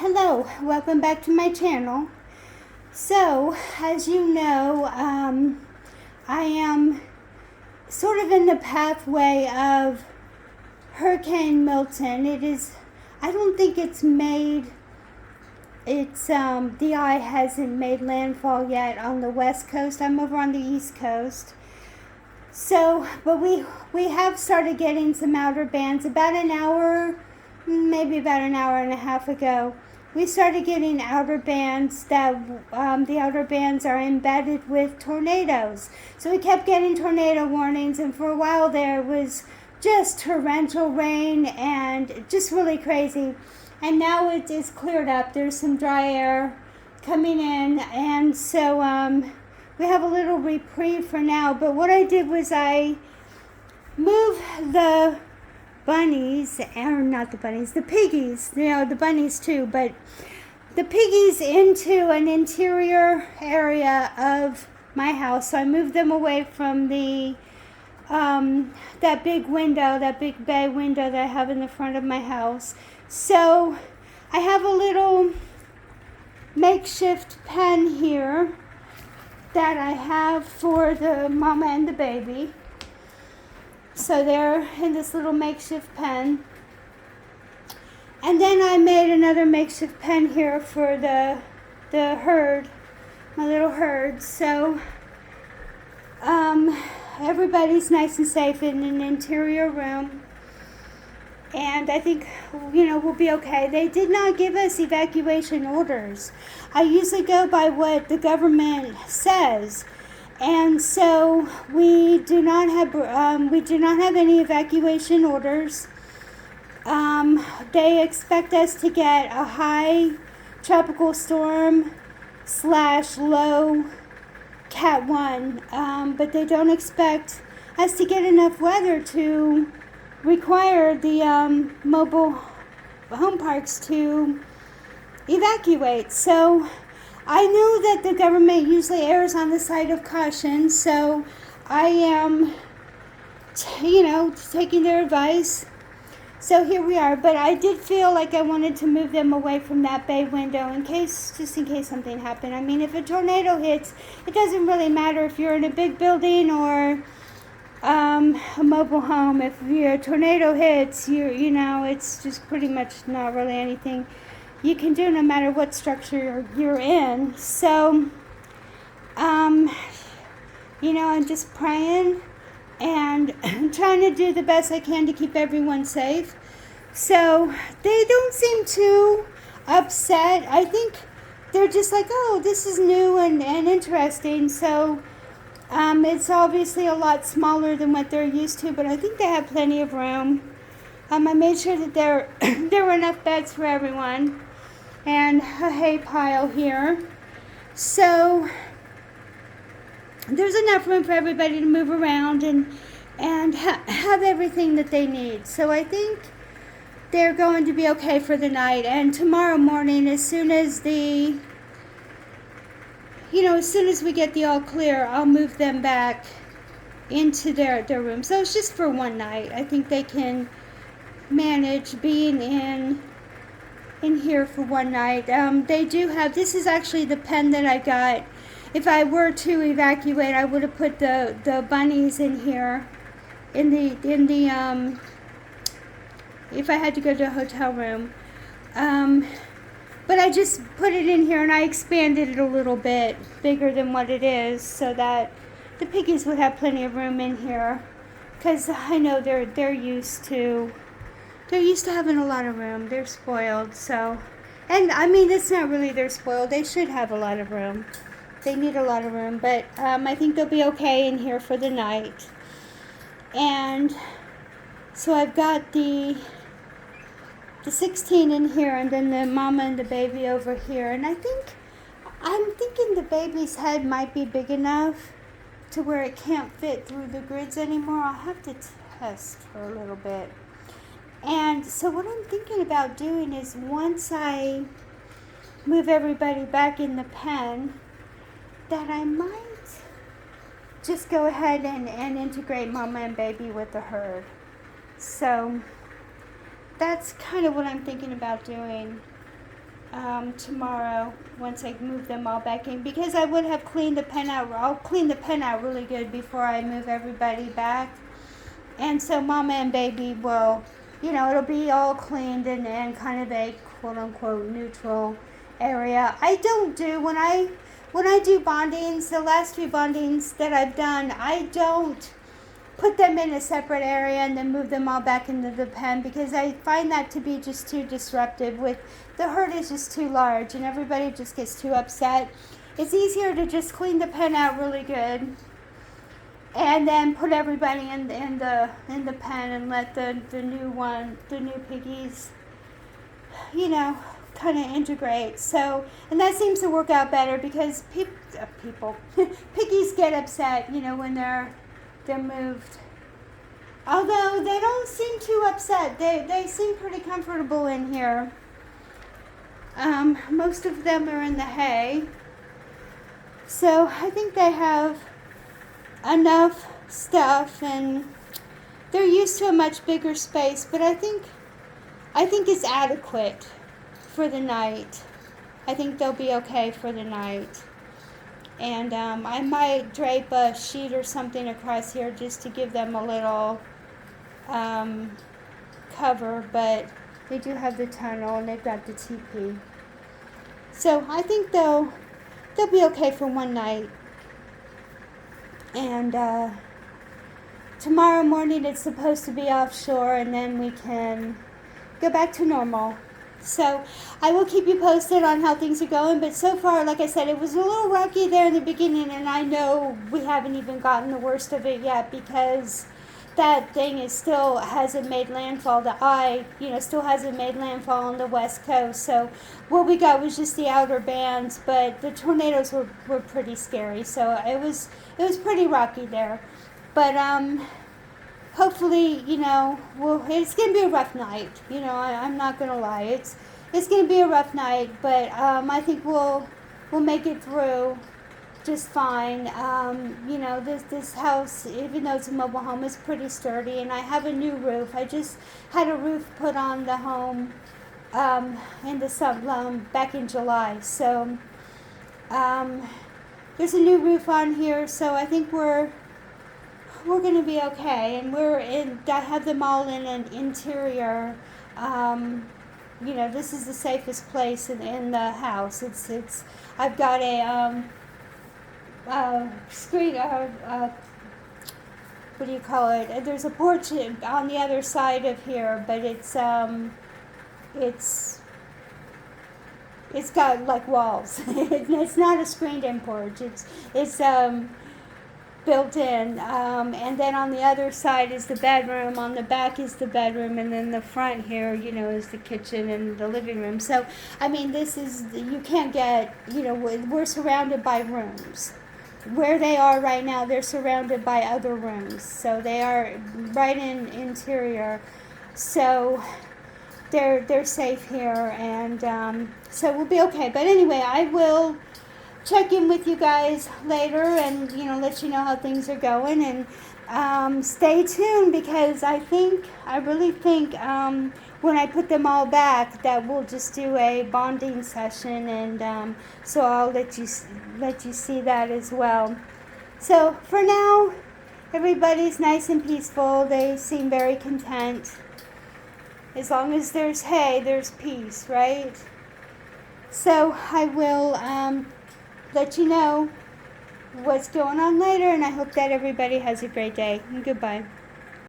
Hello, welcome back to my channel. So, as you know, I am sort of in the pathway of Hurricane Milton. I don't think the eye hasn't made landfall yet on the west coast. I'm over on the east coast. So, but we have started getting some outer bands maybe about an hour and a half ago. We started getting outer bands that the outer bands are embedded with tornadoes. So we kept getting tornado warnings, and for a while there was just torrential rain and just really crazy. And now it is cleared up. There's some dry air coming in, and so we have a little reprieve for now. But what I did was I moved the bunnies, or not the bunnies, the piggies, the bunnies too, but the piggies into an interior area of my house. So I moved them away from that big bay window that I have in the front of my house. So I have a little makeshift pen here that I have for the mama and the baby. So they're in this little makeshift pen. And then I made another makeshift pen here for the herd, my little herd. So everybody's nice and safe in an interior room. And I think, we'll be okay. They did not give us evacuation orders. I usually go by what the government says. And so we do not have any evacuation orders. They expect us to get a high tropical storm / low Cat 1, but they don't expect us to get enough weather to require the mobile home parks to evacuate. So I know that the government usually errs on the side of caution, so I am, taking their advice. So here we are, but I did feel like I wanted to move them away from that bay window just in case something happened. I mean, if a tornado hits, it doesn't really matter if you're in a big building or a mobile home. If your tornado hits, it's just pretty much not really anything you can do, no matter what structure you're in. So, I'm just praying and trying to do the best I can to keep everyone safe. So they don't seem too upset. I think they're just like, oh, this is new and interesting. So it's obviously a lot smaller than what they're used to, but I think they have plenty of room. I made sure that there were enough beds for everyone and a hay pile here. So there's enough room for everybody to move around and have everything that they need. So I think they're going to be okay for the night. And tomorrow morning, as soon as we get the all clear, I'll move them back into their room. So it's just for one night. I think they can manage being in here for one night. They do have, this is actually the pen that I got. If I were to evacuate, I would have put the bunnies in here, if I had to go to a hotel room. But I just put it in here and I expanded it a little bit bigger than what it is so that the piggies would have plenty of room in here, because I know they're used to having a lot of room. They're spoiled. So, and I mean, it's not really they're spoiled. They should have a lot of room. They need a lot of room, but I think they'll be okay in here for the night. And so I've got the 16 in here, and then the mama and the baby over here. And I'm thinking the baby's head might be big enough to where it can't fit through the grids anymore. I'll have to test for a little bit. And so what I'm thinking about doing is, once I move everybody back in the pen, that I might just go ahead and integrate mama and baby with the herd. So that's kind of what I'm thinking about doing. tomorrow once I move them all back in, because I would have cleaned the pen out. I'll clean the pen out really good before I move everybody back. And so mama and baby will, it'll be all cleaned and kind of a quote unquote neutral area. I don't do, when I do bondings, the last few bondings that I've done, I don't put them in a separate area and then move them all back into the pen, because I find that to be just too disruptive. With the herd is just too large and everybody just gets too upset. It's easier to just clean the pen out really good and then put everybody in the pen and let the new piggies, kind of integrate. So, and that seems to work out better, because people piggies get upset, when they're moved. Although they don't seem too upset. They seem pretty comfortable in here. Most of them are in the hay. So I think they have enough stuff and they're used to a much bigger space, but I think it's adequate for the night. I think they'll be okay for the night. And I might drape a sheet or something across here just to give them a little cover, but they do have the tunnel and they've got the TP. So I think they'll be okay for one night. And tomorrow morning it's supposed to be offshore, and then we can go back to normal. So I will keep you posted on how things are going, but so far, like I said, it was a little rocky there in the beginning, and I know we haven't even gotten the worst of it yet, because that thing still hasn't made landfall. The eye, still hasn't made landfall on the west coast. So what we got was just the outer bands, but the tornadoes were pretty scary. So it was pretty rocky there. But hopefully, it's going to be a rough night. I'm not going to lie. It's going to be a rough night, but I think we'll make it through just fine. This house, even though it's a mobile home, is pretty sturdy, and I have a new roof. I just had a roof put on the home in the back in July. So there's a new roof on here, so I think we're going to be okay. And I have them all in an interior. This is the safest place in the house. I've got a screen, what do you call it? There's a porch on the other side of here, but it's got like walls. It's not a screened-in porch. It's built in, and then on the other side is the bedroom. On the back is the bedroom, and then the front here, is the kitchen and the living room. So, you can't get, we're surrounded by rooms. Where they are right now, they're surrounded by other rooms. So they are right in interior. So they're safe here, and so we'll be okay. But anyway, I will check in with you guys later and let you know how things are going, and stay tuned, because I really think when I put them all back that we'll just do a bonding session, and so I'll let you see that as well. So for now, everybody's nice and peaceful. They seem very content. As long as there's hay, there's peace, right? So I will let you know what's going on later, and I hope that everybody has a great day. And goodbye.